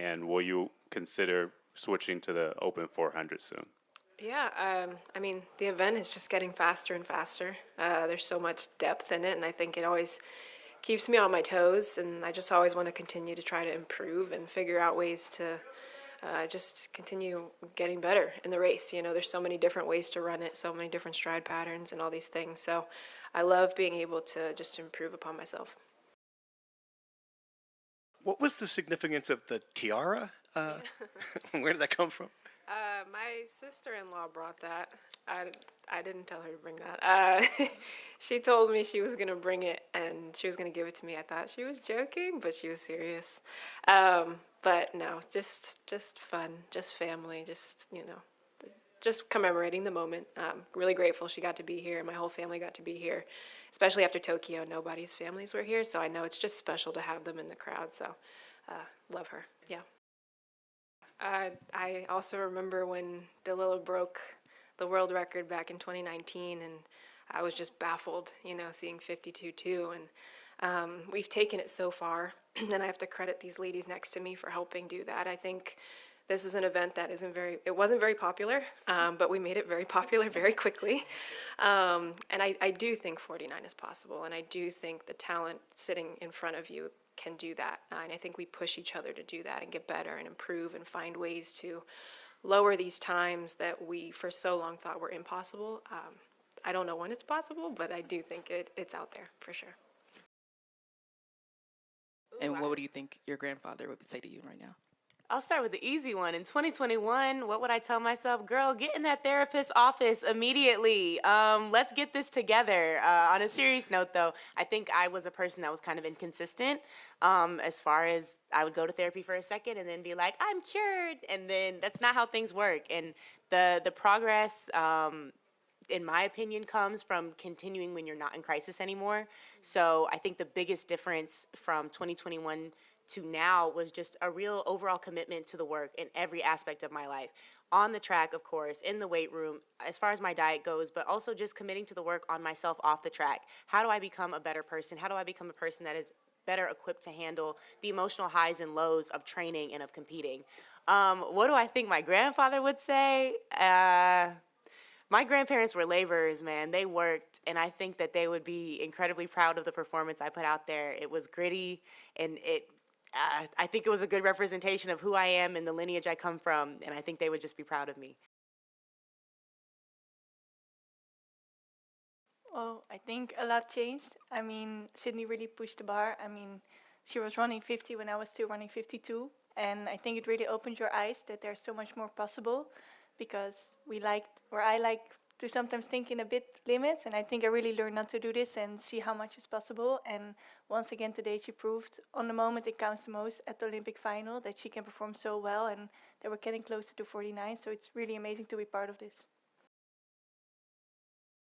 and will you consider switching to the Open 400 soon? Yeah, I mean, the event is just getting faster and faster. There's so much depth in it, and I think it always keeps me on my toes, and I just always want to continue to try to improve and figure out ways to just continue getting better in the race. You know, there's so many different ways to run it, so many different stride patterns and all these things. So I love being able to just improve upon myself. What was the significance of the tiara? Where did that come from? My sister-in-law brought that. I, I didn't tell her to bring that. She told me she was gonna bring it and she was gonna give it to me. I thought she was joking, but she was serious. But no, just fun, just family, just just commemorating the moment. Really grateful she got to be here. My whole family got to be here, especially after Tokyo. Nobody's families were here, so I know it's just special to have them in the crowd. So, love her. Yeah. I also remember when Dalila broke the world record back in 2019, and I was just baffled, seeing 52.2. And we've taken it so far, and I have to credit these ladies next to me for helping do that. I think this is an event that it wasn't very popular, but we made it very popular very quickly. And I do think 49 is possible, and I do think the talent sitting in front of you can do that. And I think we push each other to do that and get better and improve and find ways to lower these times that we for so long thought were impossible. I don't know when it's possible, but I do think it's out there for sure. And what do you think your grandfather would say to you right now? I'll start with the easy one. In 2021, what would I tell myself? Girl, get in that therapist's office immediately. Let's get this together. On a serious note, though, I think I was a person that was kind of inconsistent as far as I would go to therapy for a second and then be like, I'm cured. And then that's not how things work. And the progress, in my opinion, comes from continuing when you're not in crisis anymore. So I think the biggest difference from 2021 to now was just a real overall commitment to the work in every aspect of my life. On the track, of course, in the weight room, as far as my diet goes, but also just committing to the work on myself off the track. How do I become a better person? How do I become a person that is better equipped to handle the emotional highs and lows of training and of competing? What do I think my grandfather would say? My grandparents were laborers, man. They worked, and I think that they would be incredibly proud of the performance I put out there. It was gritty, and I think it was a good representation of who I am and the lineage I come from, and I think they would just be proud of me. Well, I think a lot changed. I mean, Sydney really pushed the bar. I mean, she was running 50 when I was still running 52. And I think it really opened your eyes that there's so much more possible, because I like to sometimes think in a bit limits. And I think I really learned not to do this and see how much is possible. And once again today she proved on the moment it counts the most at the Olympic final that she can perform so well, and that we're getting closer to 49. So it's really amazing to be part of this.